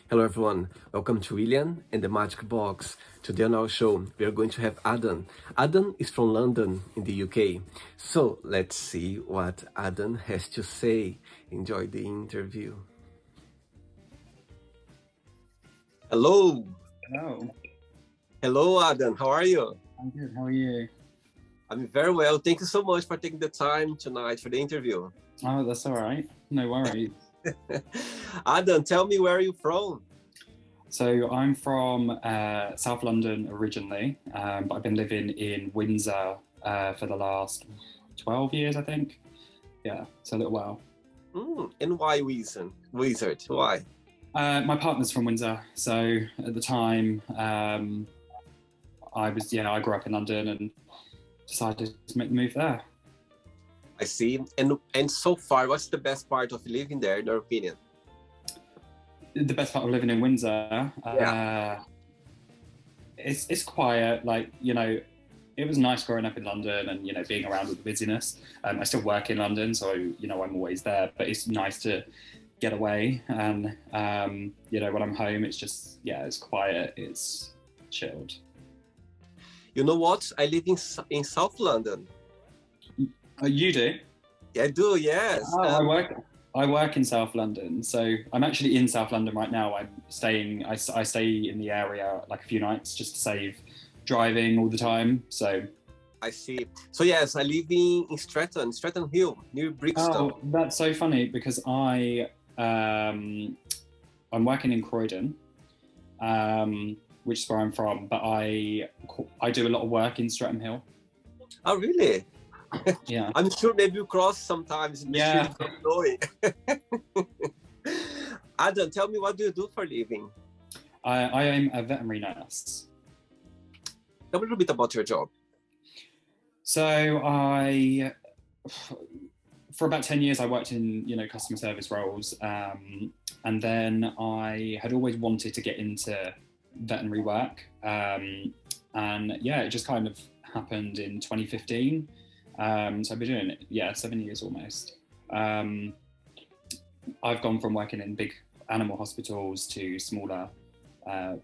Hello everyone, welcome to William and the Magic Box. Today on our show, we are going to have Adam. Adam is from London in the UK. So let's see what Adam has to say. Enjoy the interview. Hello. Hello. Hello Adam, how are you? I'm good. How are you? I'm very well. Thank you so much for taking the time tonight for the interview. Oh, that's all right. No worries. Adam, tell me, where are you from? So I'm from South London originally, but I've been living in Windsor for the last 12 years, I think. Yeah, it's a little while. And why Wizard? Why? My partner's from Windsor, so at the time I grew up in London and decided to make the move there. I see. And so far, what's the best part of living there, in your opinion? The best part of living in Windsor, it's quiet. Like, it was nice growing up in London and, being around with the busyness. I still work in London, so, I'm always there, but it's nice to get away. And, when I'm home, it's just, it's quiet, it's chilled. You know what? I live in South London. You do? I do, yes. Oh, I work in South London, so I'm actually in South London right now. I stay in the area like a few nights just to save driving all the time. So I see. So yes, I live in Stratton Hill, near Brixton. Oh, that's so funny because I'm working in Croydon, which is where I'm from, but I do a lot of work in Streatham Hill. Oh, really? Yeah. I'm sure maybe you cross sometimes. Yeah. Adam, tell me, what do you do for a living? I am a veterinary nurse. Tell me a little bit about your job. So for about 10 years, I worked in, customer service roles. And then I had always wanted to get into veterinary work. And it just kind of happened in 2015. So I've been doing it, 7 years almost. I've gone from working in big animal hospitals to smaller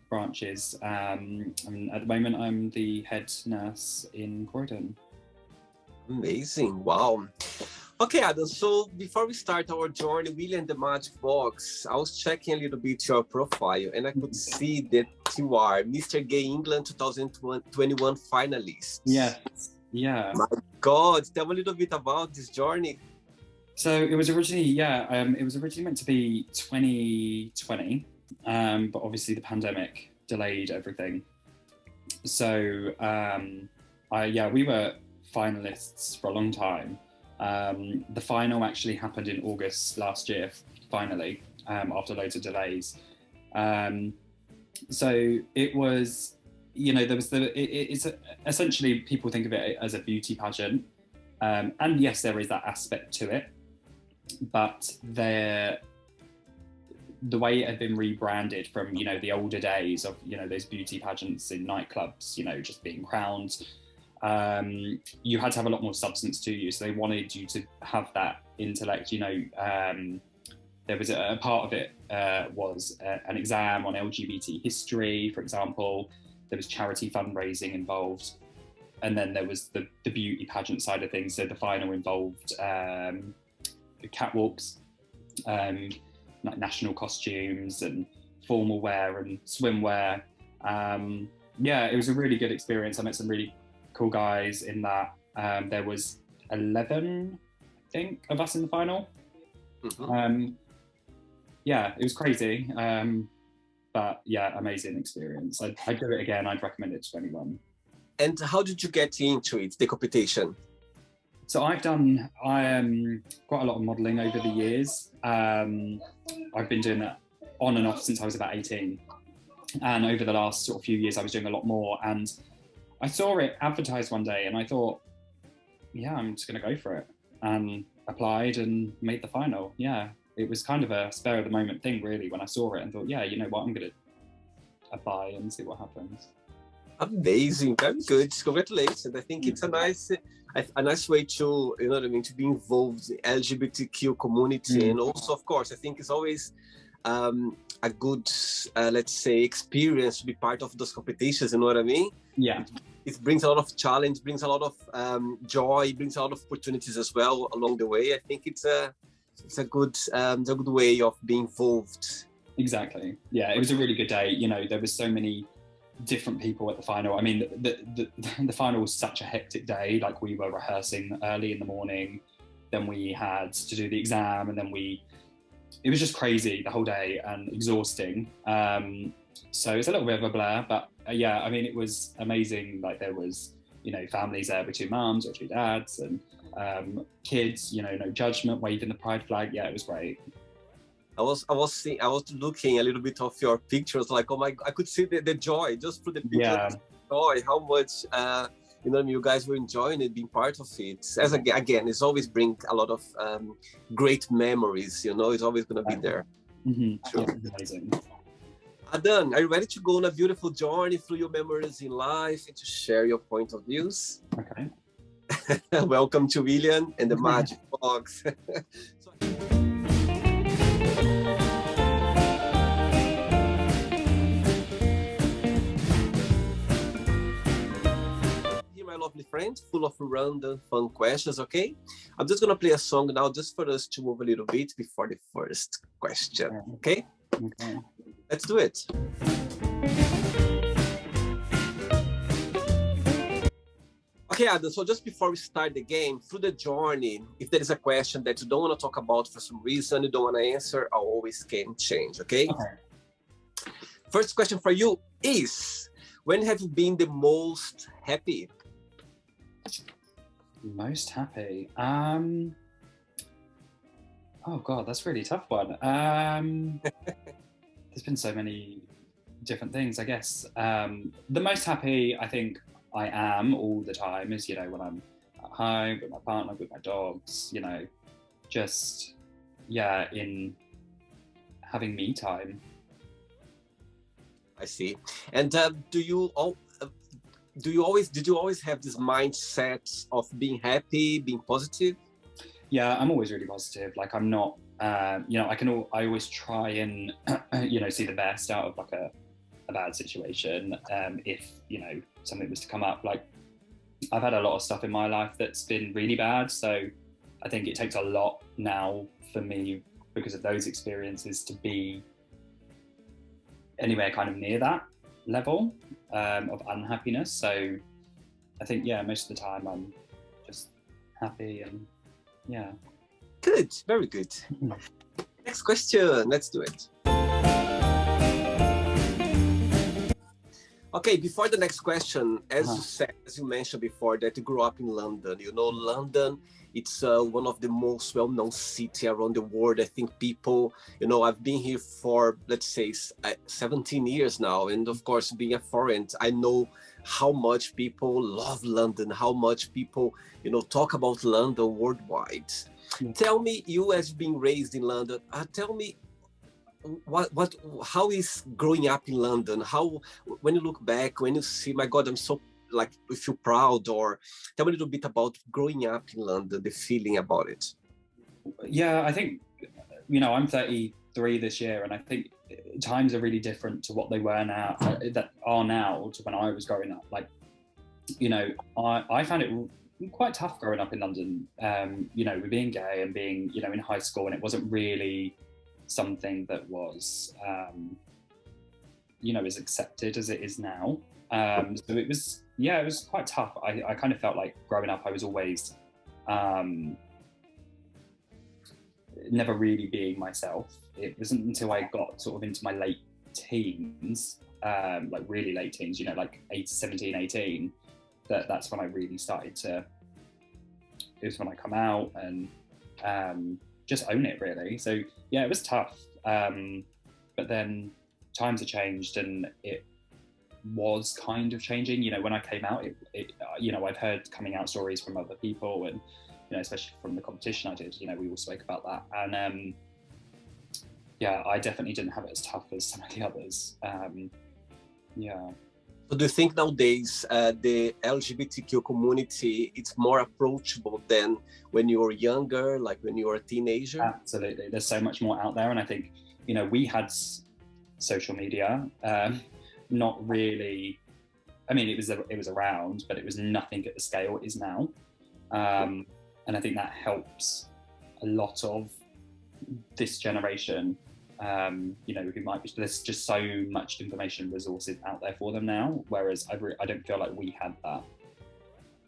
branches. And at the moment, I'm the head nurse in Croydon. Amazing, wow. Okay, Adam, so before we start our journey, William the Magic Box, I was checking a little bit your profile and I could see that you are Mr. Gay England 2021 finalist. Yeah. My God, tell me a little bit about this journey. So it was originally, meant to be 2020, but obviously the pandemic delayed everything. So we were finalists for a long time. The final actually happened in August last year, finally, after loads of delays. So it was, it's essentially, people think of it as a beauty pageant. And yes, there is that aspect to it, but the way it had been rebranded from, the older days of, those beauty pageants in nightclubs, just being crowned, you had to have a lot more substance to you. So they wanted you to have that intellect, there was a part of it was an exam on LGBT history, for example. There was charity fundraising involved. And then there was the beauty pageant side of things. So the final involved catwalks, like national costumes and formal wear and swimwear. It was a really good experience. I met some really cool guys in that. There was 11, I think, of us in the final. Mm-hmm. It was crazy. But amazing experience. I'd do it again. I'd recommend it to anyone. And how did you get into it, the competition? So I've done quite a lot of modelling over the years. I've been doing that on and off since I was about 18. And over the last sort of few years, I was doing a lot more. And I saw it advertised one day and I thought, I'm just going to go for it. And applied and made the final. Yeah, it was kind of a spur of the moment thing, really, when I saw it and thought, you know what, I'm going to apply and see what happens. Amazing, very good. Congratulations. I think it's a nice way to, to be involved in the LGBTQ community. And also, of course, I think it's always a good, let's say, experience to be part of those competitions. You know what I mean? Yeah. It brings a lot of challenge, brings a lot of joy, brings a lot of opportunities as well along the way. I think it's a good way of being involved. Exactly. Yeah, it was a really good day. You know, there was so many different people at the final. I mean, the final was such a hectic day. Like, we were rehearsing early in the morning, then we had to do the exam, and then it was just crazy the whole day and exhausting. So it's a little bit of a blur, but yeah, I mean, it was amazing. Like, there was, you know, families there with two mums or two dads, and kids, you know, no judgment, waving the pride flag. Yeah, it was great. I was looking a little bit of your pictures, like, oh my, I could see the joy just through the pictures. Yeah. Joy, how much you know, you guys were enjoying it, being part of it. As again, it's always bring a lot of great memories. You know, it's always going to be there. Mm-hmm. Sure. Yeah, amazing. Adam, are you ready to go on a beautiful journey through your memories in life and to share your point of views? Okay. Welcome to William and the Magic Box. My lovely friend, full of random fun questions. Okay, I'm just gonna play a song now just for us to move a little bit before the first question. Okay, let's do it. Okay, Adam, so just before we start the game, through the journey, if there is a question that you don't want to talk about for some reason, you don't want to answer, I always can change. Okay. First question for you is, when have you been the most happy? Most happy. Oh God, that's a really tough one. There's been so many different things, I guess. The most happy I think I am all the time is, you know, when I'm at home with my partner, with my dogs, you know, just, yeah, in having me time. I see. And did you always have this mindset of being happy, being positive? Yeah, I'm always really positive. Like, I'm not, you know, I always try and, you know, see the best out of like a bad situation. If, you know, something was to come up, like, I've had a lot of stuff in my life that's been really bad. So I think it takes a lot now for me, because of those experiences, to be anywhere kind of near that level of unhappiness. So I think, yeah, most of the time I'm just happy, and yeah. Good, very good. Next question, let's do it. Okay, before the next question, as you mentioned before, that you grew up in London. You know, London, it's one of the most well-known cities around the world. I think people, you know, I've been here for, let's say, 17 years now. And of course, being a foreign, I know how much people love London, how much people, you know, talk about London worldwide. Tell me, you as being raised in London, tell me, how is growing up in London? How, when you look back, when you see, my God, I'm so, like, you feel proud, or tell me a little bit about growing up in London, the feeling about it. Yeah, I think, you know, I'm 33 this year, and I think times are really different to what they were now, that are now, to when I was growing up. Like, you know, I found it quite tough growing up in London, you know, with being gay and being, you know, in high school, and it wasn't really something that was, you know, as accepted as it is now. So it was, yeah, it was quite tough. I kind of felt like growing up, I was always never really being myself. It wasn't until I got sort of into my late teens, like really late teens, you know, like 17, 18, that's when I really started to, it was when I come out and just own it, really. So yeah, it was tough, but then times have changed, and it was kind of changing. You know, when I came out, it you know, I've heard coming out stories from other people, and, you know, especially from the competition I did, you know, we all spoke about that, and yeah, I definitely didn't have it as tough as some of the others. Yeah. So do you think nowadays the LGBTQ community it's more approachable than when you were younger, like when you were a teenager? Absolutely. There's so much more out there. And I think, you know, we had social media, not really, I mean, it was around, but it was nothing at the scale it is now. And I think that helps a lot of this generation, you know, who might be, there's just so much information resources out there for them now, whereas I don't feel like we had that.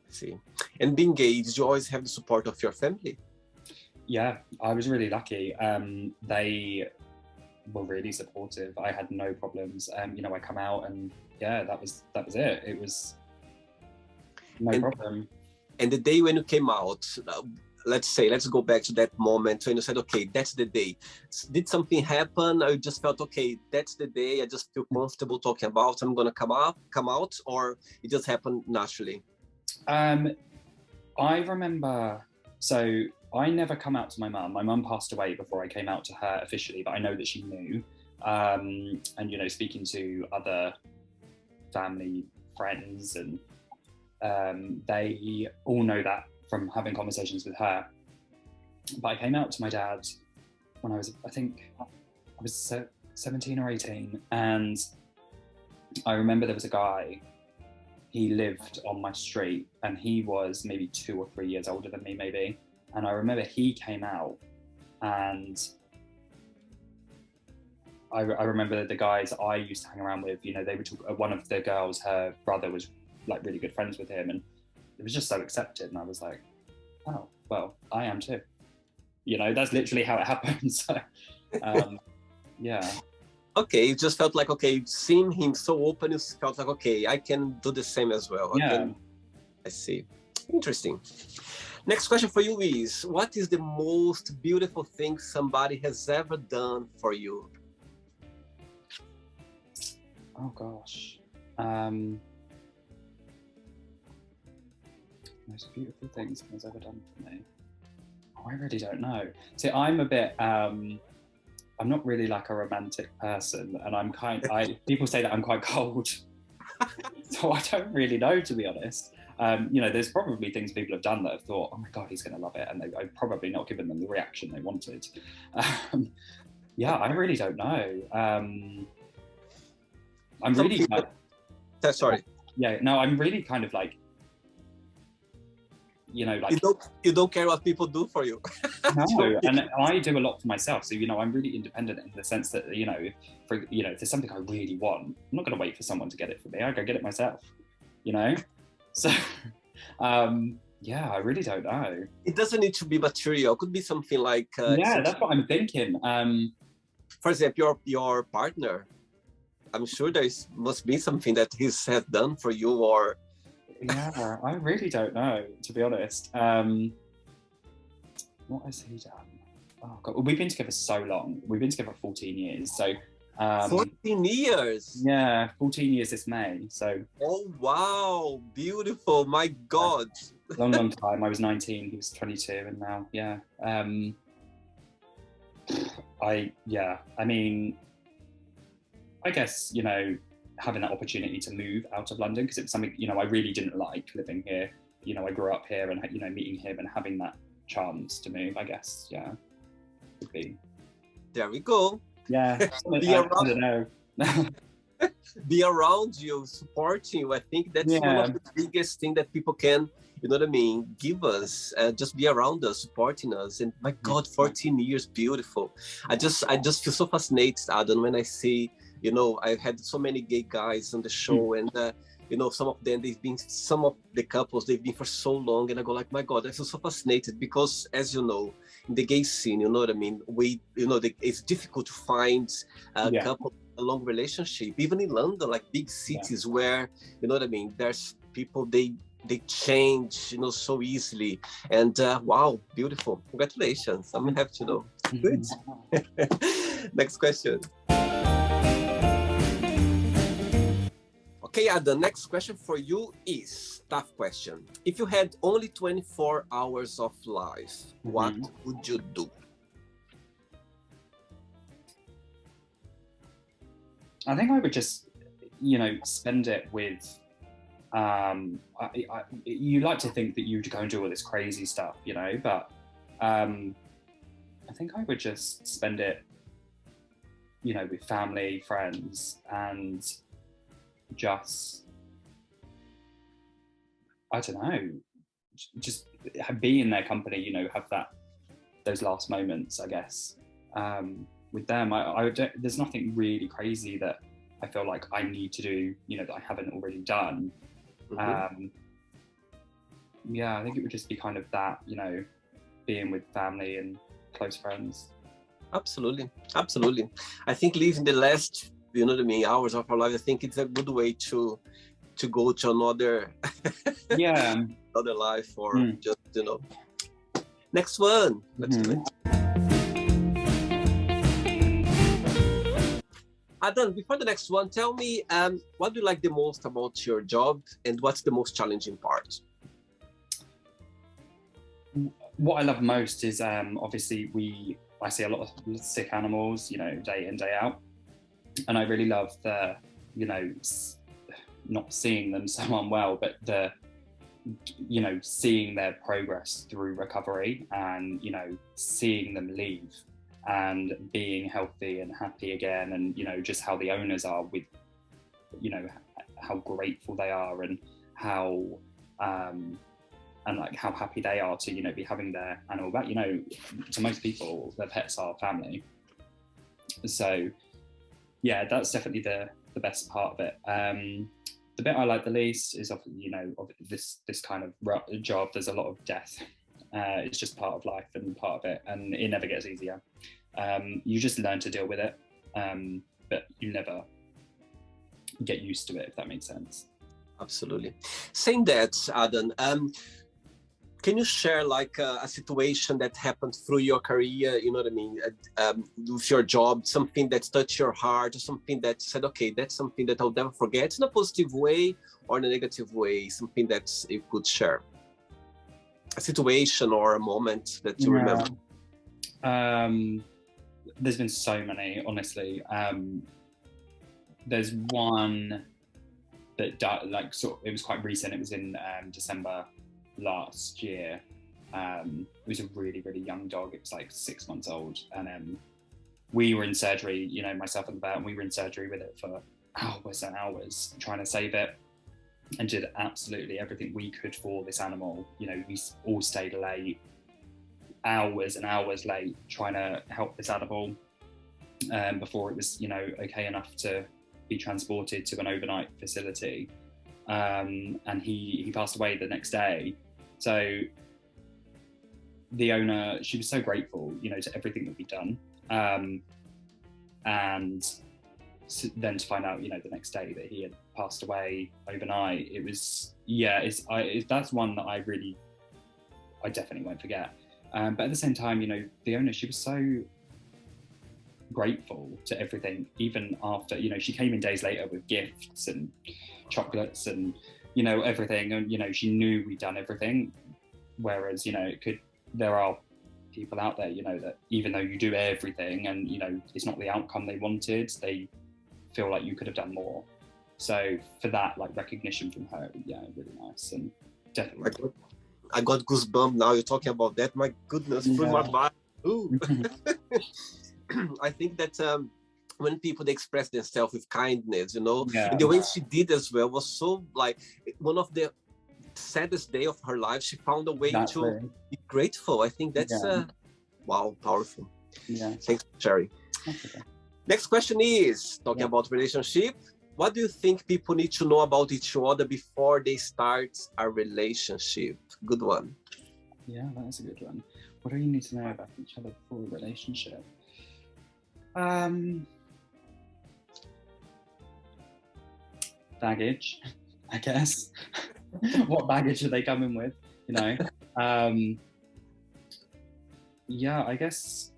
See, and being gay, did you always have the support of your family? Yeah, I was really lucky. They were really supportive. I had no problems. You know, I come out and yeah, that was it. It was no problem. And the day when you came out, let's go back to that moment when you said, okay, that's the day. Did something happen? Or you just felt, okay, that's the day. I just feel comfortable talking about, I'm going to come out, or it just happened naturally? I remember, so I never come out to my mum. My mum passed away before I came out to her officially, but I know that she knew. And, you know, speaking to other family friends and they all know that from having conversations with her. But I came out to my dad when I was, I think I was 17 or 18. And I remember there was a guy, he lived on my street and he was maybe 2 or 3 years older than me, maybe. And I remember he came out and I remember the guys I used to hang around with, you know, they would talk, one of the girls, her brother was like really good friends with him and it was just so accepted. And I was like, oh, well, I am too. You know, that's literally how it happened. So, yeah. Okay, it just felt like, okay, seeing him so open, it felt like, okay, I can do the same as well. Yeah. I see. Interesting. Next question for you is, what is the most beautiful thing somebody has ever done for you? Oh gosh. Most beautiful thing someone's ever done for me. Oh, I really don't know. See, I'm a bit, I'm not really like a romantic person and I'm people say that I'm quite cold. So I don't really know, to be honest. You know, there's probably things people have done that have thought, oh my God, he's going to love it. And I've probably not given them the reaction they wanted. Yeah, I really don't know. I'm really people, sorry. Yeah, no, I'm really kind of like, you know, like you don't care what people do for you. No, and I do a lot for myself. So, you know, I'm really independent in the sense that, you know, if there's something I really want, I'm not going to wait for someone to get it for me. I go get it myself, you know? So, yeah, I really don't know. It doesn't need to be material. It could be something like... yeah, that's what I'm thinking. For example, your partner, I'm sure must be something that he has done for you or... Yeah, I really don't know, to be honest. What has he done? Oh God, we've been together so long. We've been together 14 years. So 14 years? Yeah, 14 years this May. So. Oh wow, beautiful! My God. Long time. I was 19. He was 22, and now, yeah. I mean, I guess, you know, having that opportunity to move out of London, because it's something, you know, I really didn't like living here. You know, I grew up here and, you know, meeting him and having that chance to move, I guess, yeah. Would be. There we go. Yeah. I don't know. Be around you, supporting you. I think that's one of the biggest things that people can, you know what I mean, give us. Just be around us, supporting us. And my God, 14 years, beautiful. I just feel so fascinated, Adam, when I see, you know, I've had so many gay guys on the show, and you know, some of the couples, they've been for so long, and I go like, my God, I feel so fascinated because, as you know, in the gay scene, you know what I mean, it's difficult to find a couple, a long relationship, even in London, like big cities where, you know what I mean, there's people, they change, you know, so easily. And wow, beautiful. Congratulations. I'm happy to know. Good. Next question. Okay, the next question for you is tough question. If you had only 24 hours of life, what would you do? I think I would just, spend it with, you like to think that you'd go and do all this crazy stuff, but I think I would just spend it, with family, friends, and just, I don't know, just be in their company, have those last moments, I guess, with them. There's nothing really crazy that I feel like I need to do, that I haven't already done. Mm-hmm. I think it would just be kind of that, being with family and close friends. Absolutely. I think living the last, hours of our life, I think it's a good way to go to another another life, or just, next one. Let's do it. Adam, before the next one, tell me, what do you like the most about your job, and what's the most challenging part? What I love most is, obviously, I see a lot of sick animals, day in, day out. And I really love the, not seeing them so unwell, but the, seeing their progress through recovery, and, seeing them leave and being healthy and happy again, and, just how the owners are with, how grateful they are, and how, and like how happy they are to, be having their animal back. To most people, their pets are family. So yeah, that's definitely the best part of it. The bit I like the least is, this kind of job, there's a lot of death. It's just part of life and part of it, and it never gets easier. You just learn to deal with it, but you never get used to it, if that makes sense. Absolutely. Saying that, Adam, can you share like a situation that happened through your career, with your job, something that touched your heart, or something that said, okay, that's something that I'll never forget, in a positive way or in a negative way, something that you could share? A situation or a moment that you remember? There's been so many, honestly. There's one that it was quite recent. It was in December last year. It was a really, really young dog. It was like 6 months old, and we were in surgery, myself and the vet, and we were in surgery with it for hours and hours trying to save it, and did absolutely everything we could for this animal. We all stayed late, hours and hours late, trying to help this animal before it was, okay enough to be transported to an overnight facility. And he passed away the next day. So the owner, she was so grateful, to everything that we'd done. And then to find out, the next day that he had passed away overnight, it was, that's one that I definitely won't forget. But at the same time, the owner, she was so grateful to everything, even after, she came in days later with gifts and chocolates and, everything. And, she knew we'd done everything. Whereas, there are people out there, that even though you do everything and, it's not the outcome they wanted, they feel like you could have done more. So for that, like, recognition from her, really nice. And definitely. I got goosebumps now. You're talking about that. My goodness, through my body. Ooh. I think that when people, they express themselves with kindness, and the way she did as well was so, like, one of the saddest day of her life, she found a way to be grateful. I think that's wow, powerful. Thanks, Sherry. Okay. Next question is talking about relationship. What do you think people need to know about each other before they start a relationship? Good one. Yeah, that is a good one. What do you need to know about each other before a relationship? Baggage, I guess. What baggage are they coming with? I guess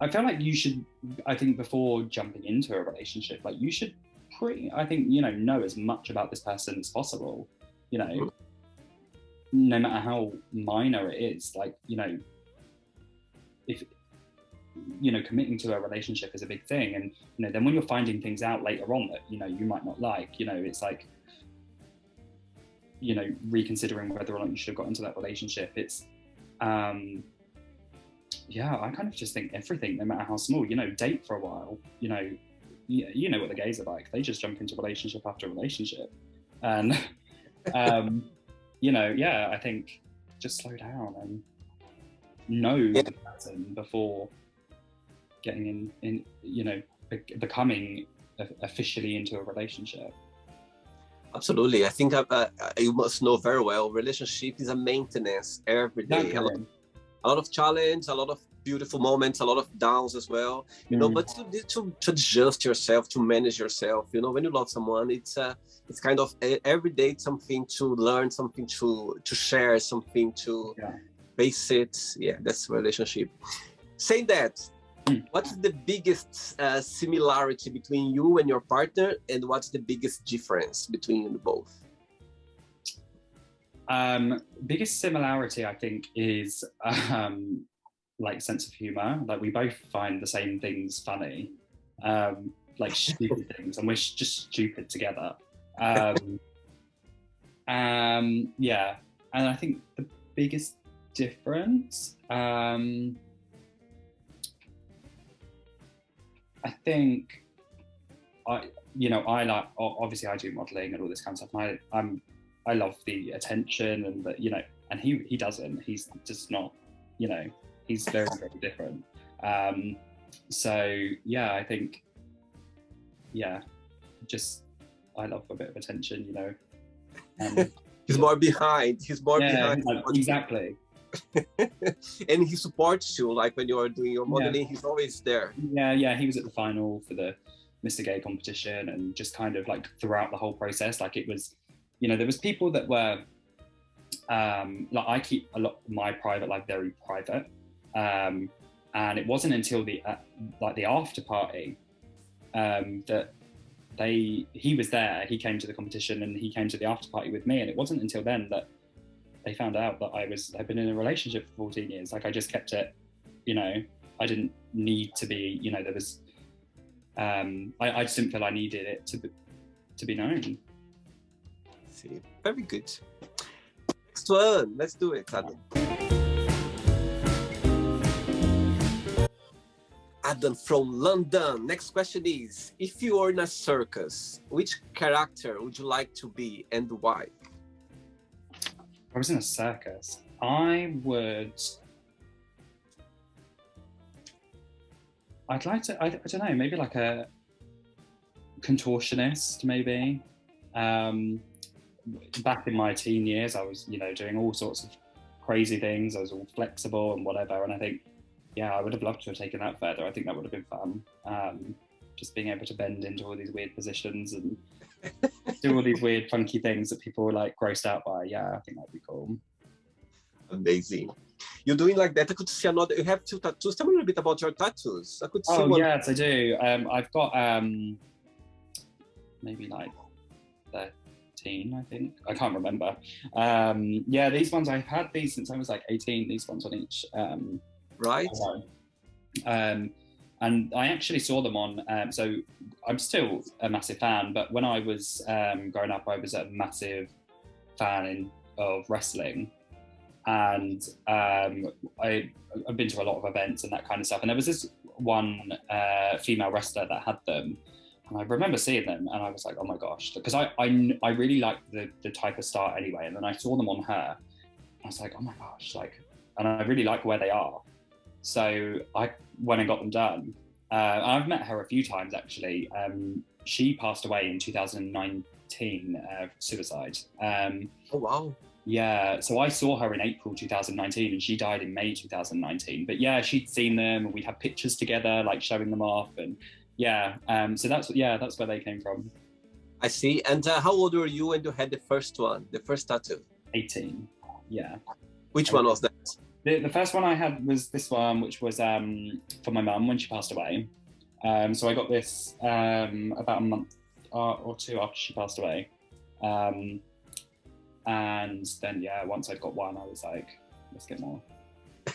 I feel like you should, I think before jumping into a relationship, like you should know as much about this person as possible, no matter how minor it is, like, if committing to a relationship is a big thing. And, then when you're finding things out later on that, you might not like, it's like, reconsidering whether or not you should have got into that relationship. It's, I kind of just think everything, no matter how small, date for a while, you know what the gays are like. They just jump into relationship after relationship. And, I think just slow down and know the person before getting in becoming officially into a relationship. Absolutely. I think you must know very well, relationship is a maintenance every day. Exactly. A lot of challenge, a lot of beautiful moments, a lot of downs as well, but you need to adjust yourself, to manage yourself. When you love someone, it's kind of every day something to learn, something to share, something to face it. Yeah, that's relationship. Saying that, what's the biggest similarity between you and your partner, and what's the biggest difference between you both? Biggest similarity, I think, is like sense of humor. Like, we both find the same things funny, like stupid things, and we're just stupid together. And I think the biggest difference, I think I like, obviously I do modeling and all this kind of stuff, and I love the attention, and and he doesn't. He's just not, he's very, very different. So yeah, I think, just I love a bit of attention, He's more behind. He's more behind. Exactly. And he supports you, like when you're doing your modeling, he's always there. Yeah, he was at the final for the Mr. Gay competition, and just kind of like throughout the whole process, like it was, there was people that were, like, I keep a lot of my private life very private, and it wasn't until the after party that he was there. He came to the competition and he came to the after party with me, and it wasn't until then that they found out that I'd been in a relationship for 14 years. Like, I just kept it, I didn't need to be, there was, I just didn't feel I needed it to be known. See, very good. Next one, let's do it, Adam. Adam from London. Next question is, if you were in a circus, which character would you like to be and why? If I was in a circus, I'd like to, I don't know, maybe like a contortionist, maybe. Back in my teen years, I was, doing all sorts of crazy things. I was all flexible and whatever. And I think, I would have loved to have taken that further. I think that would have been fun. Just being able to bend into all these weird positions and do all these weird, funky things that people were like grossed out by. Yeah, I think that'd be cool. Amazing. You're doing like that. I could see another. You have 2 tattoos. Tell me a little bit about your tattoos. I could see one. Yes, I do. I've got maybe like 13, I think. I can't remember. These ones, I've had these since I was like 18. These ones on each. Right. And I actually saw them on. So I'm still a massive fan, but when I was growing up, I was a massive fan of wrestling. And I've been to a lot of events and that kind of stuff. And there was this one female wrestler that had them. And I remember seeing them and I was like, oh my gosh, because I really liked the type of start anyway. And then I saw them on her. I was like, oh my gosh, and I really like where they are. So I went and got them done. I've met her a few times, actually. She passed away in 2019, suicide. Oh, wow. Yeah, so I saw her in April 2019 and she died in May 2019. But yeah, she'd seen them and we'd have pictures together, like showing them off. And so that's where they came from. I see. And how old were you when you had the first one, the first tattoo? 18, yeah. Which one was that? The first one I had was this one, which was for my mum when she passed away. So I got this about a month or 2 after she passed away. And then, once I'd got one, I was like, let's get more.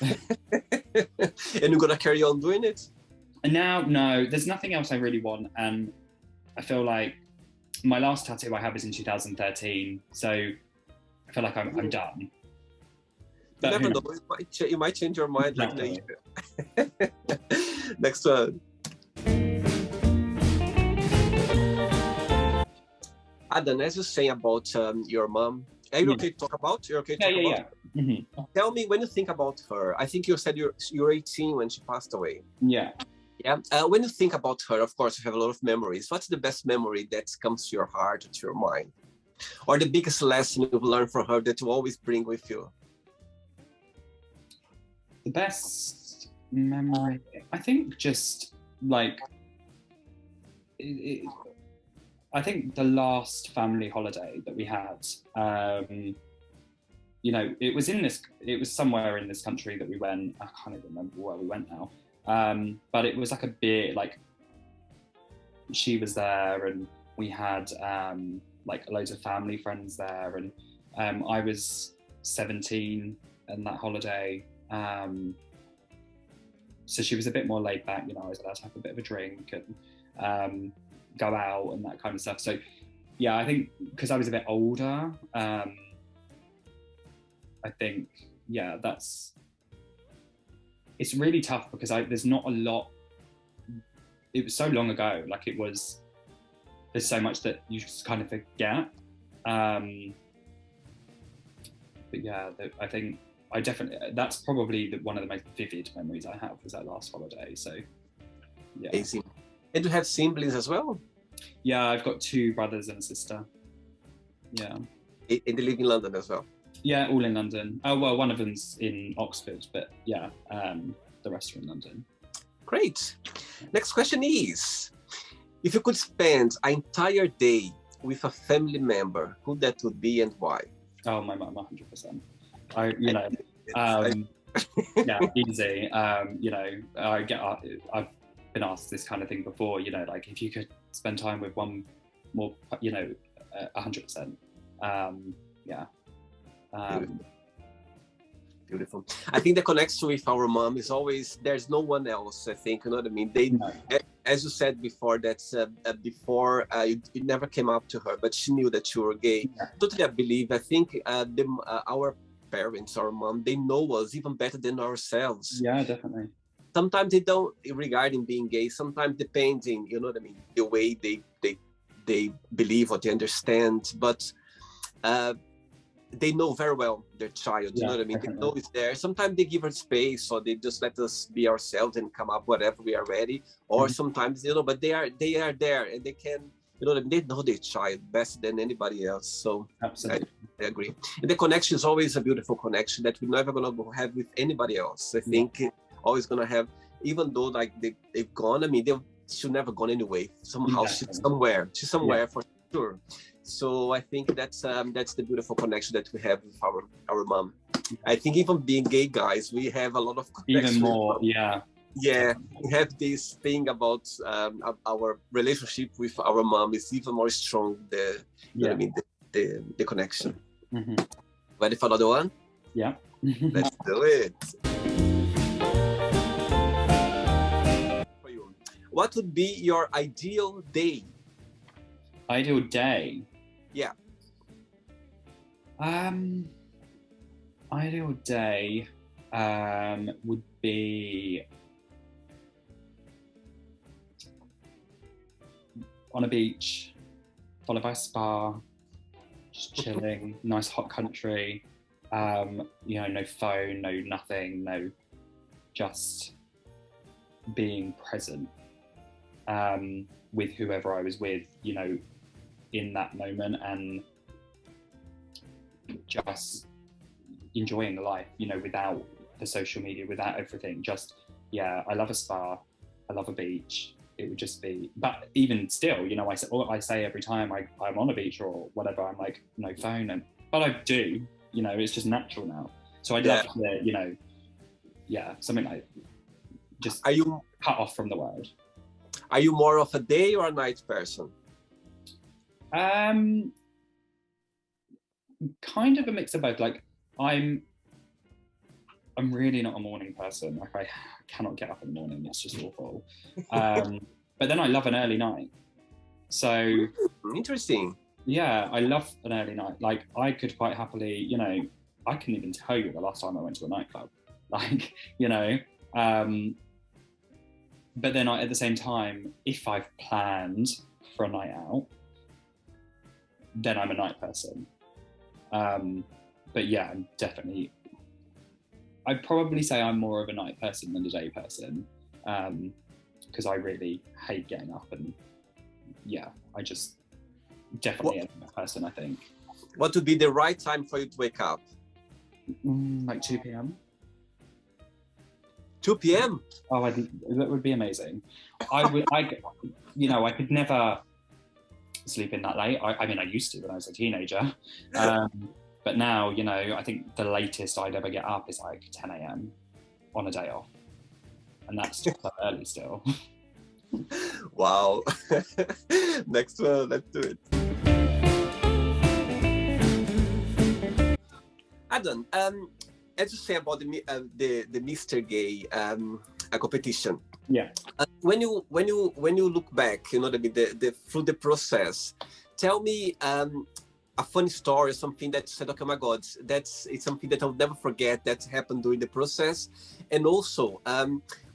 And you're gonna carry on doing it? And now, no, there's nothing else I really want. And I feel like my last tattoo I have is in 2013. So I feel like I'm done. You never know. You might change your mind like later. Next one. Adam, as you're saying about your mom, are you okay to talk about? You're okay to talk about? Yeah. Mm-hmm. Tell me, when you think about her, I think you said you're 18 when she passed away. Yeah. Yeah. When you think about her, of course, you have a lot of memories. What's the best memory that comes to your heart, to your mind? Or the biggest lesson you've learned from her that you always bring with you? The best memory, I think, just like, I think the last family holiday that we had, you know, it was somewhere in this country that we went. I can't even remember where we went now. But it was like a bit, like, she was there and we had like loads of family friends there, and I was 17 in that holiday. So she was a bit more laid back, you know, I was allowed to have a bit of a drink and go out and that kind of stuff. So yeah, I think because I was a bit older, I think, yeah, it's really tough because there's not a lot. It was so long ago, like there's so much that you just kind of forget. But yeah, I think that's probably one of the most vivid memories I have, was that last holiday. So yeah. Amazing. And you have siblings as well? Yeah, I've got 2 brothers and a sister. Yeah. And they live in London as well? Yeah, all in London. Oh, well, one of them's in Oxford, but yeah, the rest are in London. Great. Next question is, if you could spend an entire day with a family member, who that would be and why? Oh, my mum, 100%. Yeah, easy. You know, I've been asked this kind of thing before, you know, like if you could spend time with one more, you know, 100%. Yeah. Beautiful. I think the connection with our mom is always, there's no one else, I think, you know what I mean? As you said before, that's before you never came up to her, but she knew that you were gay. Yeah. Totally, I believe. I think our parents, our mom, they know us even better than ourselves. Yeah, definitely. Sometimes they don't, regarding being gay, sometimes depending, you know what I mean, the way they believe or they understand, but they know very well their child, you know what I mean? Definitely. They know it's there. Sometimes they give her space, or they just let us be ourselves and come up whatever we are ready. Or sometimes, you know, but they are there and they can, you know what I mean? They know their child better than anybody else. So absolutely. I agree. And the connection is always a beautiful connection that we're never gonna have with anybody else. I think always gonna have, even though like they've gone, I mean, she'll never gone anyway. Somehow she's somewhere for sure. So I think that's the beautiful connection that we have with our mom. I think even being gay guys, we have a lot of connection. Even more, yeah. Yeah, we have this thing about our relationship with our mom is even more strong. You know what I mean, the connection. Mm-hmm. Ready for another one? Yeah. Let's do it. For you, what would be your ideal day? Ideal day? Yeah. Ideal day would be on a beach, followed by a spa, just chilling, nice hot country, you know, no phone, no nothing, no, just being present with whoever I was with, you know, in that moment, and just enjoying life, you know, without the social media, without everything. Just, yeah, I love a spa, I love a beach. It would just be, but even still, you know, I say every time I'm on a beach or whatever, I'm like, no phone, but I do, you know, it's just natural now. So I'd love to, you know, something like just cut off from the world. Are you more of a day or a night person? Kind of a mix of both. Like I'm really not a morning person. Like I cannot get up in the morning. It's just awful. But then I love an early night. So Interesting. yeah, I love an early night. Like I could quite happily, you know, I couldn't even tell you the last time I went to a nightclub. Like, you know, but then at the same time, if I've planned for a night out, then I'm a night person. But yeah, I'm definitely, I'd probably say I'm more of a night person than a day person, because I really hate getting up, and yeah, I just definitely am a person, I think. What would be the right time for you to wake up? Like 2 p.m. 2 p.m. Oh, that would be amazing. I could never sleep in that late. I mean, I used to when I was a teenager, but now, you know, I think the latest I'd ever get up is like 10 a.m. on a day off, and that's just early still. Wow. Next one, let's do it. Adam, as you say about the Mr. Gay competition, Yeah. When you look back, you know, through the process, tell me a funny story, something that you said, okay, oh my God, it's something that I'll never forget that happened during the process. And also,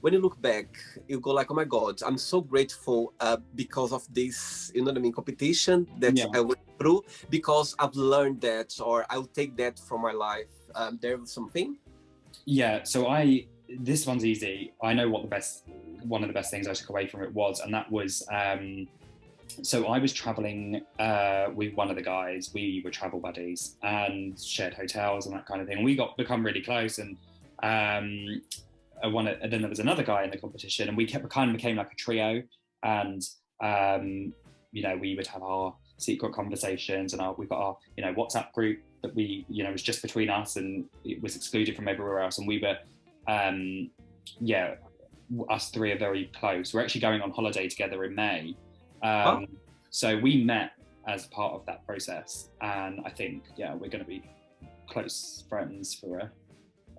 when you look back, you go like, oh my God, I'm so grateful because of this, you know what I mean, competition that I went through, because I've learned that, or I'll take that from my life. There was something? Yeah, so this one's easy. I know what one of the best things I took away from it was, and that was, so I was traveling with one of the guys. We were travel buddies and shared hotels and that kind of thing. And we become really close, and and then there was another guy in the competition, and we became like a trio. And you know, we would have our secret conversations, and we've got our, you know, WhatsApp group that we, you know, was just between us, and it was excluded from everywhere else. And we were, us three are very close. We're actually going on holiday together in May. So we met as part of that process, and I think, yeah, we're going to be close friends for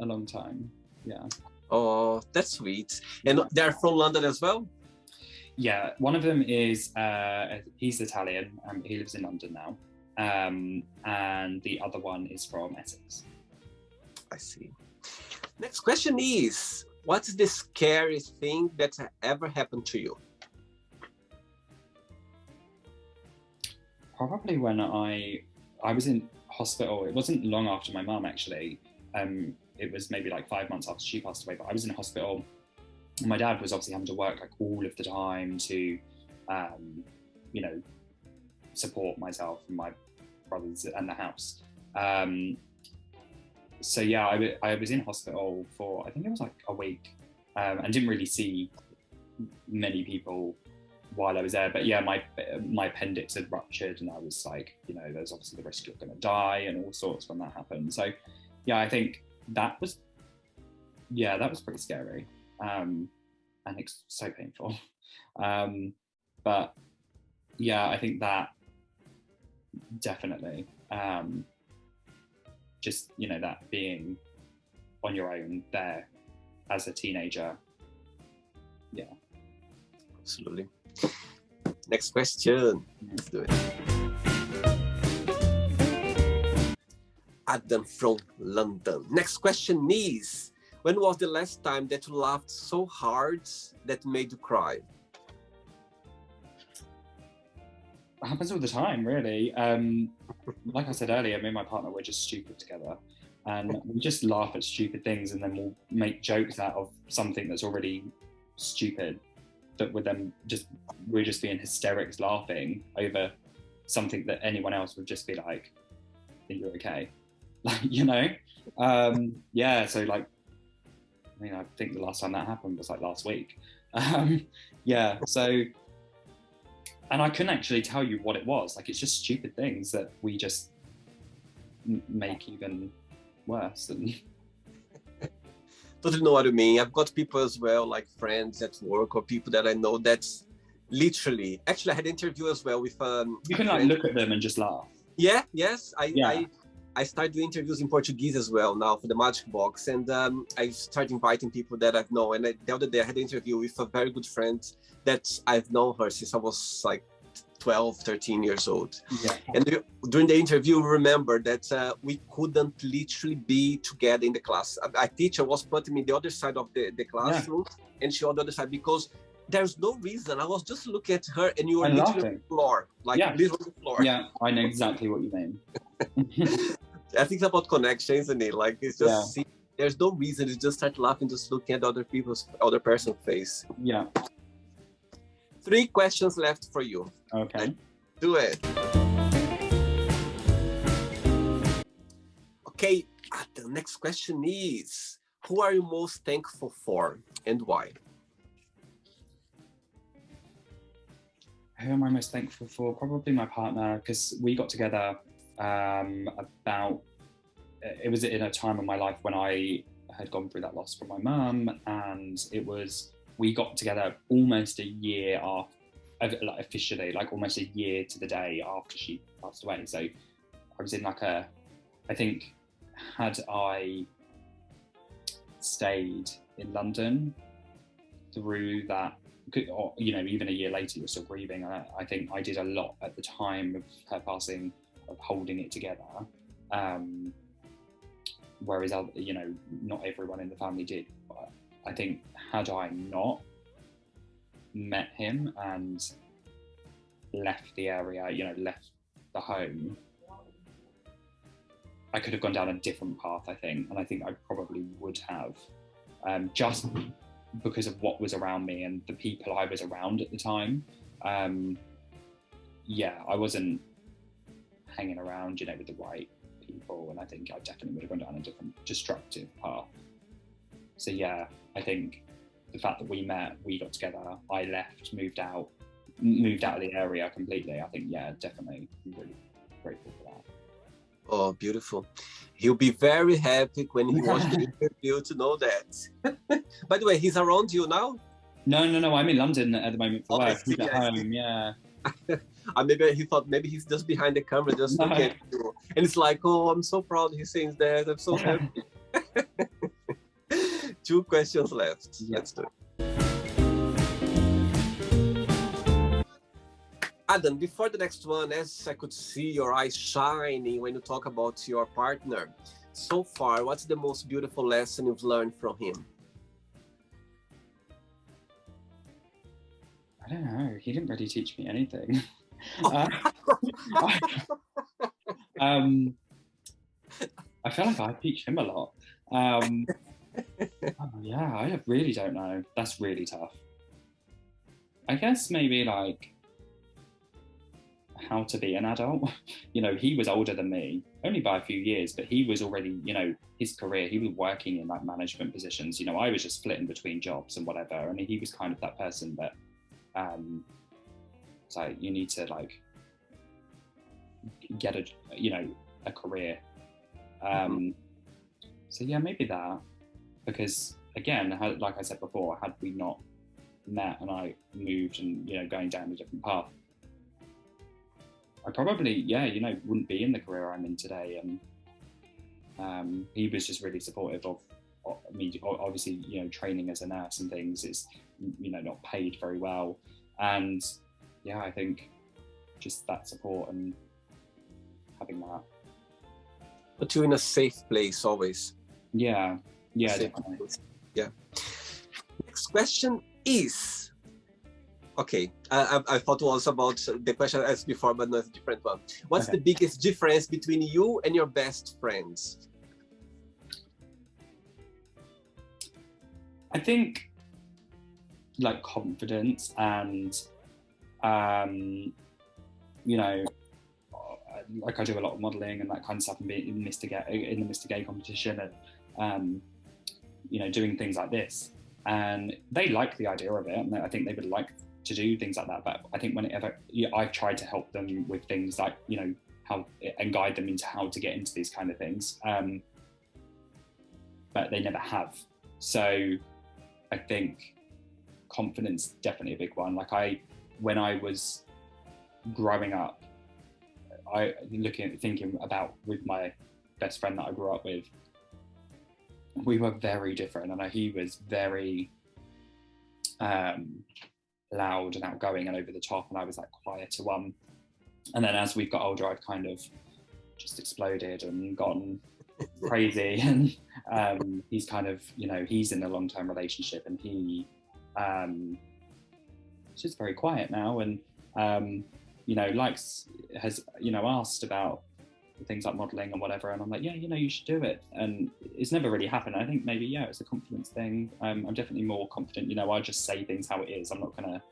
a long time. Yeah. Oh, that's sweet. And they're from London as well? Yeah, one of them is, he's Italian, he lives in London now. And the other one is from Essex. I see. Next question is, what is the scariest thing that ever happened to you? Probably when I was in hospital. It wasn't long after my mum, actually. It was maybe like 5 months after she passed away, but I was in hospital. My dad was obviously having to work like all of the time to, you know, support myself and my brothers and the house. So yeah, I was in hospital for, I think it was like a week, and didn't really see many people while I was there. But yeah, my appendix had ruptured, and I was like, you know, there's obviously the risk you're going to die and all sorts when that happened. So yeah, I think that was pretty scary, and it's so painful. But yeah, I think that definitely, just, you know, that being on your own there as a teenager. Yeah. Absolutely. Next question. Let's do it. Adam from London. Next question is, when was the last time that you laughed so hard that made you cry? It happens all the time, really. Like I said earlier, me and my partner, we're just stupid together, and we just laugh at stupid things, and then we'll make jokes out of something that's already stupid, that we're just being hysterics laughing over something that anyone else would just be like, I think you're okay. Like, you know? Yeah, so like, I mean, I think the last time that happened was like last week. Yeah, so, and I couldn't actually tell you what it was. Like, it's just stupid things that we just make even worse. And Totally know what you mean. I've got people as well, like friends at work or people that I know that's literally, actually I had an interview as well with you can like look at them and just laugh. Yeah, yes. I I started doing interviews in Portuguese as well now for the Magic Box, and I started inviting people that I've known. And the other day I had an interview with a very good friend that I've known her since I was like 12, 13 years old. Yeah. And during the interview, we remember that we couldn't literally be together in the class. A teacher was putting me the other side of the classroom, and she on the other side, because there's no reason. I was just looking at her, and you were literally on the floor, like literally on the floor. Yeah, I know exactly what you mean. I think it's about connection, isn't it? Like, it's just there's no reason. You just start laughing, just looking at other person's face. Yeah. 3 questions left for you. Okay. Let's do it. Okay, the next question is, who are you most thankful for and why? Who am I most thankful for? Probably my partner, because we got together it was in a time of my life when I had gone through that loss from my mum, and we got together almost a year after, like officially, like almost a year to the day after she passed away. So I was in like I think had I stayed in London through that, or, you know, even a year later, you're still grieving. I think I did a lot at the time of her passing, of holding it together. Whereas, you know, not everyone in the family did. But I think had I not met him and left the area, you know, left the home, I could have gone down a different path, I think. And I think I probably would have, just because of what was around me and the people I was around at the time. I wasn't hanging around, you know, with the right people, and I think I definitely would have gone down a different destructive path. So yeah, I think the fact that we met, we got together, I left, moved out of the area completely. I think, yeah, definitely really grateful for that. Oh, beautiful. He'll be very happy when he watches the interview to know that. By the way, he's around you now? No, I'm in London at the moment for work. He's at home, yeah. Maybe he thought maybe he's just behind the camera, just looking at you. And it's like, oh, I'm so proud he's saying that. I'm so happy. 2 questions left. Yeah. Let's do it. Adam, before the next one, as I could see your eyes shining when you talk about your partner, so far, what's the most beautiful lesson you've learned from him? I don't know. He didn't really teach me anything. I feel like I teach him a lot. I really don't know. That's really tough. I guess maybe like how to be an adult. You know, he was older than me, only by a few years, but he was already, you know, his career, he was working in like management positions. You know, I was just flitting between jobs and whatever. I mean, he was kind of that person that, so you need to like get a career. So yeah, maybe that, because again, like I said before, had we not met and I moved and, you know, going down a different path, I probably, wouldn't be in the career I'm in today. And he was just really supportive of me. Obviously, you know, training as a nurse and things is, you know, not paid very well. And yeah, I think just that support and having that. But you're in a safe place always. Yeah, definitely. Yeah. Next question is, okay, I thought it was about the question I asked before, but no, it's a different one. What's the biggest difference between you and your best friends? I think like confidence and, you know, like I do a lot of modelling and that kind of stuff, and being in the Mr. Gay competition and, you know, doing things like this. And they like the idea of it, and I think they would like to do things like that. But I think I've tried to help them with things like, you know, how, and guide them into how to get into these kind of things. But they never have. So I think confidence, definitely a big one. Like when I was growing up, thinking about with my best friend that I grew up with, we were very different. And he was very loud and outgoing and over the top, and I was that quieter one. And then as we've got older, I've kind of just exploded and gone crazy. And he's kind of, he's in a long-term relationship, and he's just very quiet now, and has asked about things like modelling and whatever, and I'm like, yeah, you should do it, and it's never really happened. I think maybe it's a confidence thing. I'm definitely more confident. I just say things how it is. I'm not gonna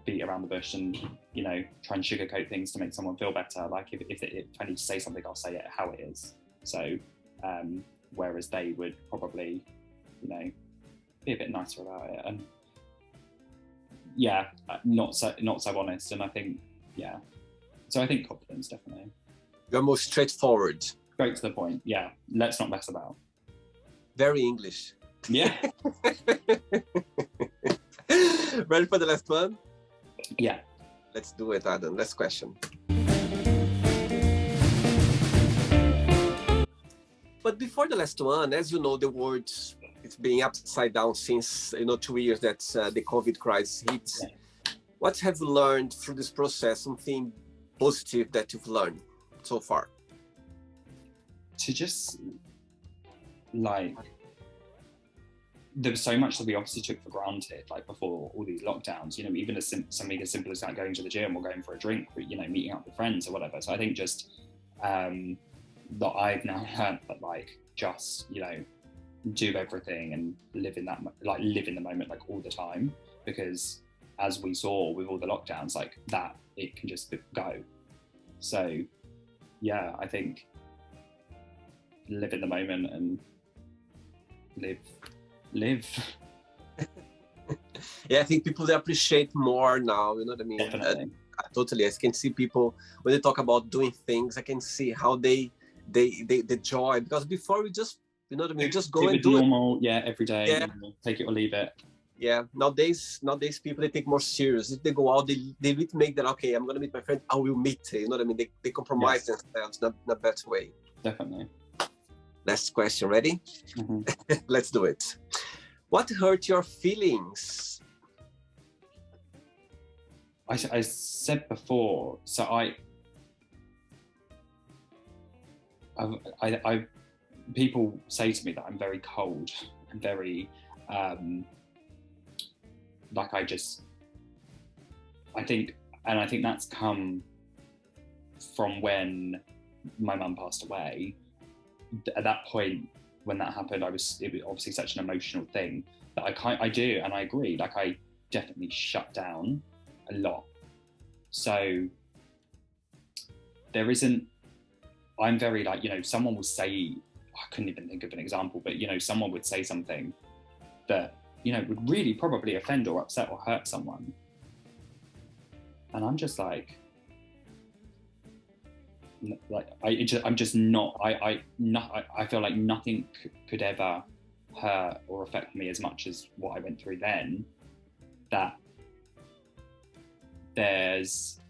beat around the bush and try and sugarcoat things to make someone feel better. Like if I need to say something, I'll say it how it is. So whereas they would probably be a bit nicer about it, and not so honest. And I think so I think confidence, definitely. You're more straightforward. Straight to the point. Yeah, let's not mess about. Very English. Yeah. Ready for the last one? Yeah. Let's do it, Adam. Last question. But before the last one, as you know, the world is being upside down since 2 years that the COVID crisis hits. Yeah. What have you learned through this process? Something positive that you've learned so far? To just there was so much that we obviously took for granted, before all these lockdowns, even something as simple as going to the gym or going for a drink, or, meeting up with friends or whatever. So I think just that I've now learned that just, do everything and live in that, live in the moment, all the time, because as we saw with all the lockdowns, that it can just go. So yeah, I think live in the moment and live. Yeah, I think people, they appreciate more now, you know what I mean? Definitely. Totally. I can see people when they talk about doing things, I can see how they the joy, because before we just, you know what I mean, just go and do normal, it. Every day, take it or leave it. Yeah, nowadays people, they take more serious. If they go out, they really make that, okay, I'm gonna meet my friend, I will meet, you know what I mean? They compromise themselves in a better way. Definitely. Last question, ready? Mm-hmm. Let's do it. What hurt your feelings? I said before, so I people say to me that I'm very cold and very I think that's come from when my mum passed away. At that point, when that happened, it was obviously such an emotional thing that I do, and I agree. I definitely shut down a lot. So there isn't. I'm very someone will say, I couldn't even think of an example, but someone would say something that would really probably offend or upset or hurt someone, and I'm just I feel like nothing could ever hurt or affect me as much as what I went through then. That there's,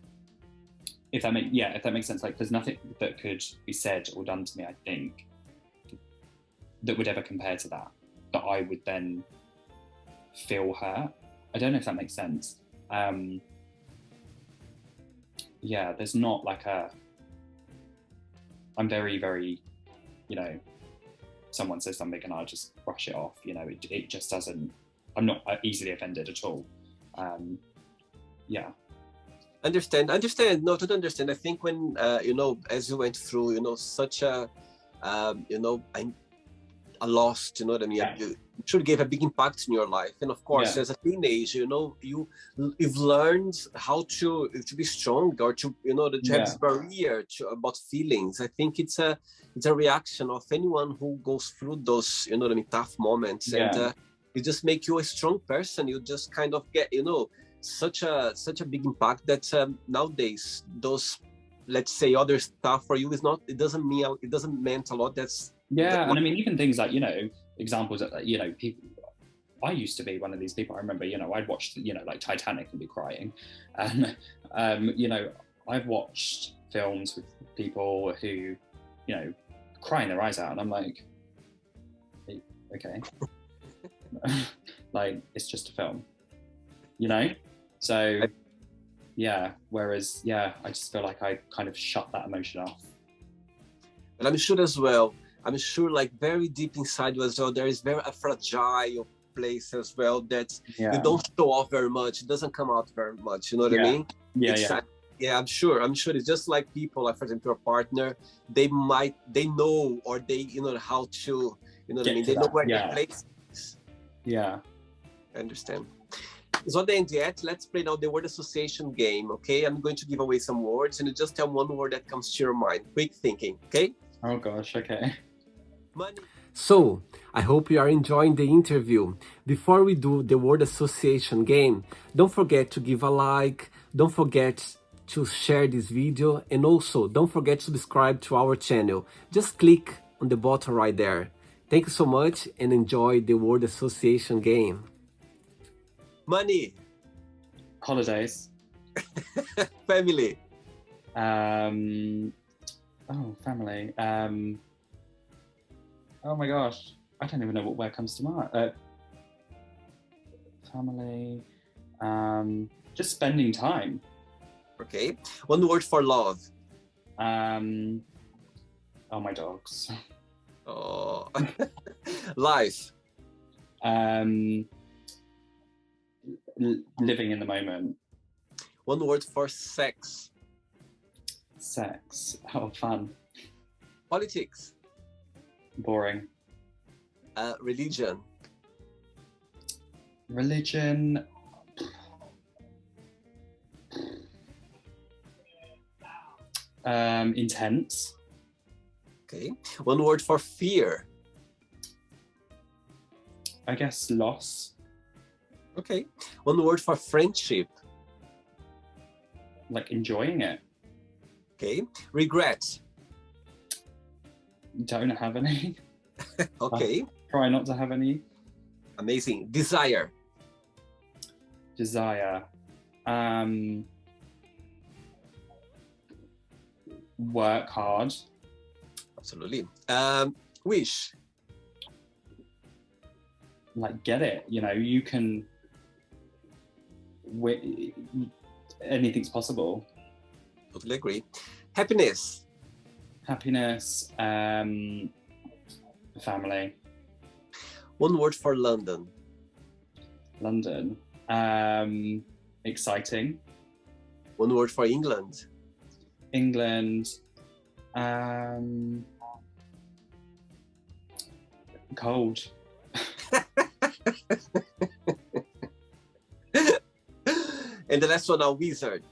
if that makes sense, there's nothing that could be said or done to me, I think, that would ever compare to that I would then feel hurt. I don't know if that makes sense. There's not I'm very, very, someone says something and I just brush it off. It just doesn't, I'm not easily offended at all. Understand. No, to understand. I think when, as you went through, such a loss, you know what I mean? Yeah. It should give a big impact in your life. And of course, as a teenager, you've learned how to be strong, or to, to have this barrier about feelings. I think it's a reaction of anyone who goes through those, tough moments. Yeah. And it just make you a strong person. You just kind of get, such a big impact that nowadays those, let's say, other stuff for you it doesn't mean a lot. And I mean, even things like, examples that, people, I used to be one of these people. I remember, I'd watched, Titanic and be crying. And, I've watched films with people who, crying their eyes out, and I'm like, okay. Like, it's just a film, you know? So, yeah, whereas, yeah, I just feel like I kind of shut that emotion off. And I'm sure as well, like very deep inside you as well, there is a fragile place as well that you don't show off very much. It doesn't come out very much, you know what I mean? Yeah, I'm sure it's just like people, like for example, your partner, they know, or they, how to, you know what I mean? They know where their place is. Yeah. I understand. It's not the end yet. Let's play now the word association game, okay? I'm going to give away some words, and you just tell one word that comes to your mind. Quick thinking, okay? Oh gosh, okay. Money. So, I hope you are enjoying the interview. Before we do the word association game, don't forget to give a like, don't forget to share this video, and also don't forget to subscribe to our channel. Just click on the button right there. Thank you so much and enjoy the word association game. Money. Holidays. Family. Family. Oh my gosh, I don't even know what word comes to mind. Family. Just spending time. Okay. One word for love. My dogs. Oh. Life. Living in the moment. One word for sex. Sex. Oh, fun. Politics. Boring. Religion. Religion. Intense. Okay. One word for fear. I guess loss. Okay. One word for friendship. Like enjoying it. Okay. Regret. Don't have any. Okay. Try not to have any. Amazing. Desire. Desire. Work hard. Absolutely. Wish. Like get it. You can. Anything's possible. Totally agree. Happiness. Happiness. Family. One word for London. London. Exciting. One word for England. England. Cold. And the last one, our wizard.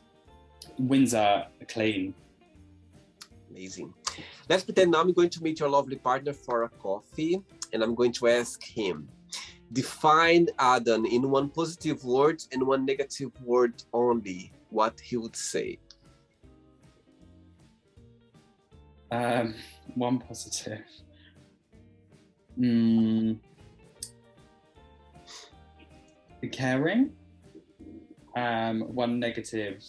Windsor, clean. Amazing. Let's pretend now I'm going to meet your lovely partner for a coffee, and I'm going to ask him, define Adam in one positive word and one negative word only, what he would say. One positive. Caring. One negative.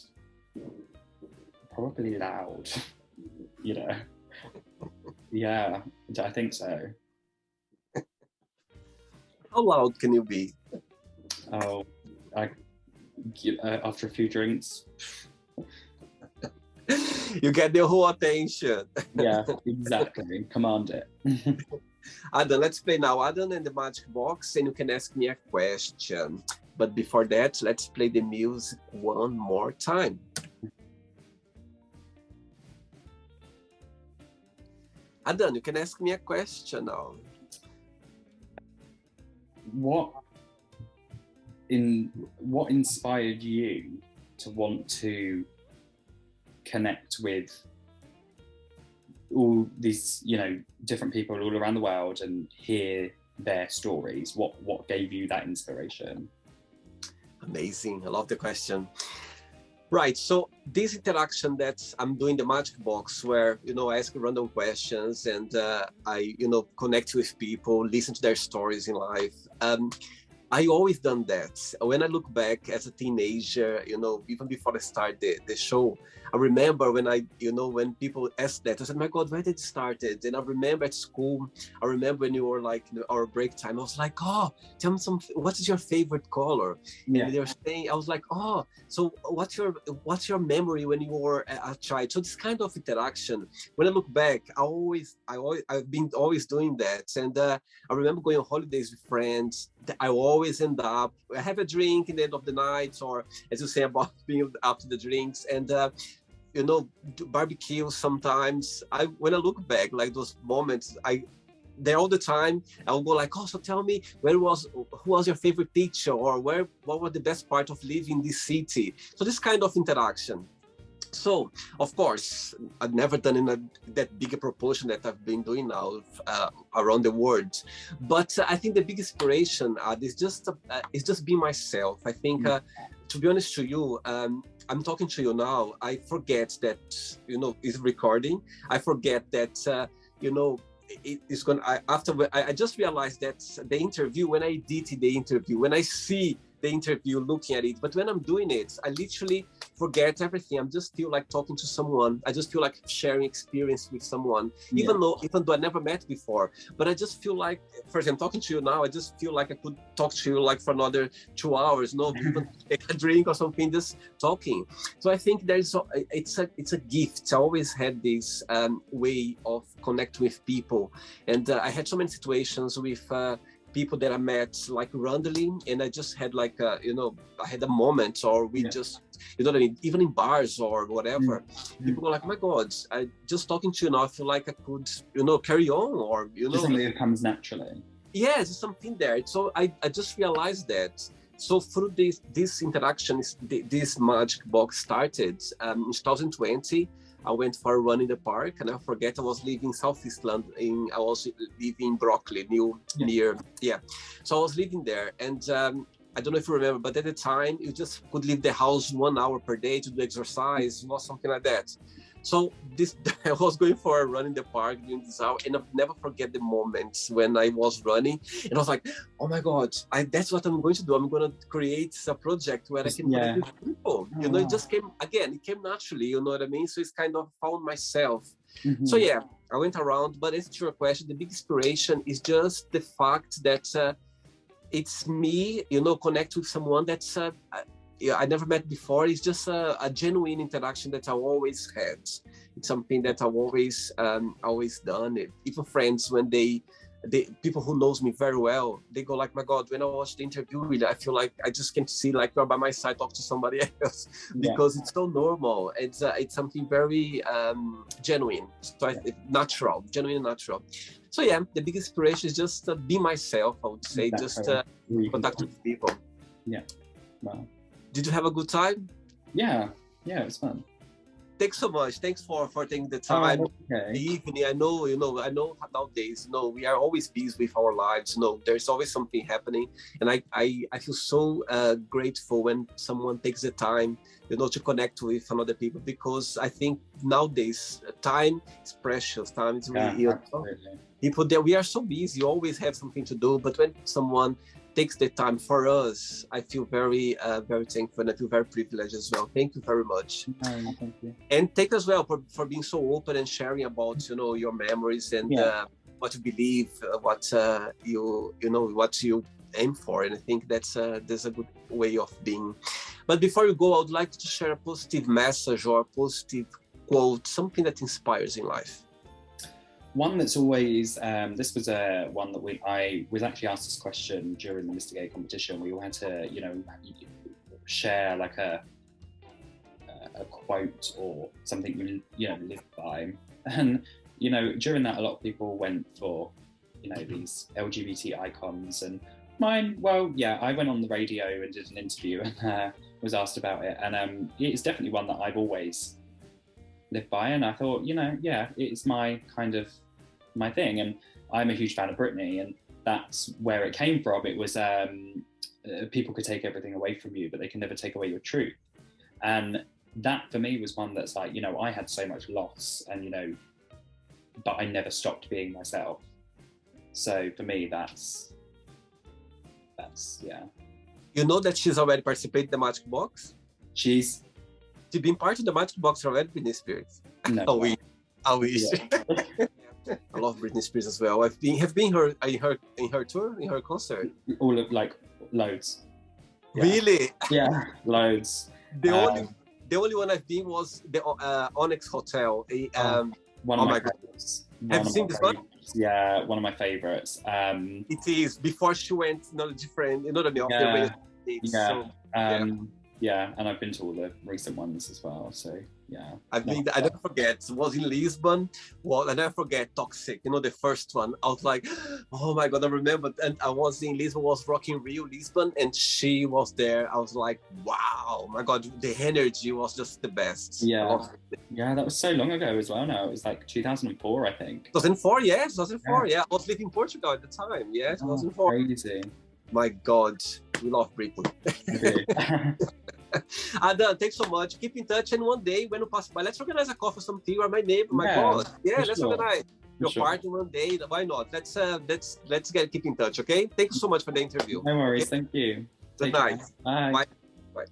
Probably loud. Yeah, I think so. How loud can you be? Oh, after a few drinks. You get the whole attention. Yeah, exactly. Command it. Adam, let's play now. Adam and the magic box, and you can ask me a question. But before that, let's play the music one more time. Adam, you can ask me a question now. What inspired you to want to connect with all these, different people all around the world and hear their stories? What gave you that inspiration? Amazing. I love the question. Right. So this interaction that I'm doing the magic box, where I ask random questions and I connect with people, listen to their stories in life. I always done that. When I look back as a teenager, even before I start the show, I remember when people asked that, I said, my God, where did it started? And I remember at school, I remember when you were like in our break time, I was like, oh, tell me what is your favorite color? Yeah. And they were saying, I was like, oh, so what's your memory when you were a child? So this kind of interaction, when I look back, I've been always doing that. And I remember going on holidays with friends. I always end up, I have a drink in the end of the night, or as you say about being up to the drinks, and barbecue sometimes. When I look back, like those moments, there all the time, I'll go like, oh, so tell me, who was your favorite teacher, or what was the best part of living in this city? So this kind of interaction. So, of course, I've never done in that big a proportion that I've been doing now around the world. But I think the big inspiration is just being myself. I think, to be honest to you, I'm talking to you now. I forget that, it's recording. I forget that, it's going to, I just realized that the interview, when I edit the interview, when I see the interview, looking at it, but when I'm doing it, I literally forget everything. I'm just feel like talking to someone. I just feel like sharing experience with someone, even though I never met before. But I just feel like, first I'm talking to you now, I just feel like I could talk to you like for another 2 hours, even take a drink or something, just talking. So I think it's a gift. I always had this way of connecting with people, and I had so many situations with people that I met like randomly, and I just had like I had a moment, or we just, what I mean, even in bars or whatever, people go like, my God, I just talking to you now, I feel like I could, carry on, or something that comes naturally. Yeah, there's something there. So I just realized that. So through this interaction, this magic box started in 2020. I went for a run in the park, and I forget I was living in Southeast London. I was living in Broccoli, near. So I was living there, and I don't know if you remember, but at the time you just could leave the house 1 hour per day to do exercise or something like that. So I was going for a run in the park during this hour, and I'll never forget the moments when I was running, and I was like, oh my God, that's what I'm going to do. I'm going to create a project where I can connect with people. It just came naturally, you know what I mean? So it's kind of found myself. So yeah, I went around, but as to your question, the big inspiration is just the fact that it's me, connect with someone that's I never met before. It's just a genuine interaction that I always had. It's something that I've always done. Even friends, when they people who knows me very well, they go like, my God, when I watch the interview, really, I feel like I just can't see like you're by my side talk to somebody else, because it's so normal. It's something very genuine, so natural, genuine and natural. So yeah, the big inspiration is just be myself, I would say, just contact with people. Yeah. Wow. Did you have a good time? Yeah, it was fun. Thanks so much. Thanks for taking the time. Okay. The evening. I know nowadays, we are always busy with our lives. There's always something happening, and I feel so grateful when someone takes the time, to connect with another people, because I think nowadays time is precious. Time is really, people that we are so busy, always have something to do, but when someone takes the time for us, I feel very, very thankful, and I feel very privileged as well. Thank you very much. Thank you. And thank you as well for being so open and sharing about, your memories and what you believe, what what you aim for. And I think that's a good way of being. But before you go, I would like to share a positive message or a positive quote, something that inspires in life. One that's always, this was one that I was actually asked this question during the Mr. Gay competition. We all had to, share like a quote or something we, live by. And, during that, a lot of people went for, these LGBT icons. And mine, I went on the radio and did an interview and was asked about it. And it's definitely one that I've always lived by. And I thought, it's my kind of my thing. And I'm a huge fan of Britney, and that's where it came from. It was people could take everything away from you, but they can never take away your truth. And that for me was one that's like, I had so much loss, and but I never stopped being myself. So for me, that's that's, yeah. You know that she's already participated in the Magic Box? She's been part of the Magic Box already, Britney Spears. no. I wish. Yeah. I love Britney Spears as well. Have been in her tour, in her concert. All of like loads. Yeah. Really? Yeah, loads. The only one I've been was the Onyx Hotel. One of my favorites. Have you seen this one? Yeah, one of my favorites. It is before she went different, the yeah. Yeah, and I've been to all the recent ones as well. So yeah, I never forget. It was in Lisbon. Well, I never forget Toxic. The first one. I was like, oh my god, I remember. And I was in Lisbon. Was Rock in Rio, Lisbon, and she was there. I was like, wow, my god, the energy was just the best. Yeah, yeah, that was so long ago as well. Now it was like 2004, I think. 2004, yeah, 2004. Yeah, I was living in Portugal at the time. Yeah, 2004. Crazy. My god, we love Britney. Adam, thanks so much. Keep in touch, and one day when you pass by, let's organize a coffee or something. You are my neighbor, my god. Yeah, let's organize your party one day. Why not? Let's keep in touch, okay? Thank you so much for the interview. No worries, okay? Thank you. Good night. Bye. Bye.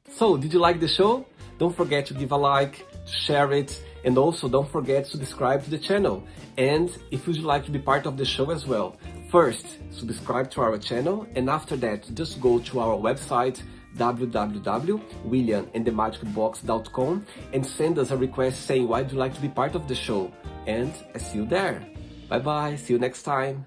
So, did you like the show? Don't forget to give a like, to share it, and also don't forget to subscribe to the channel. And if you'd like to be part of the show as well, first, subscribe to our channel, and after that, just go to our website, www.williamandthemagicbox.com, and send us a request saying why you'd like to be part of the show. And I see you there. Bye bye, see you next time.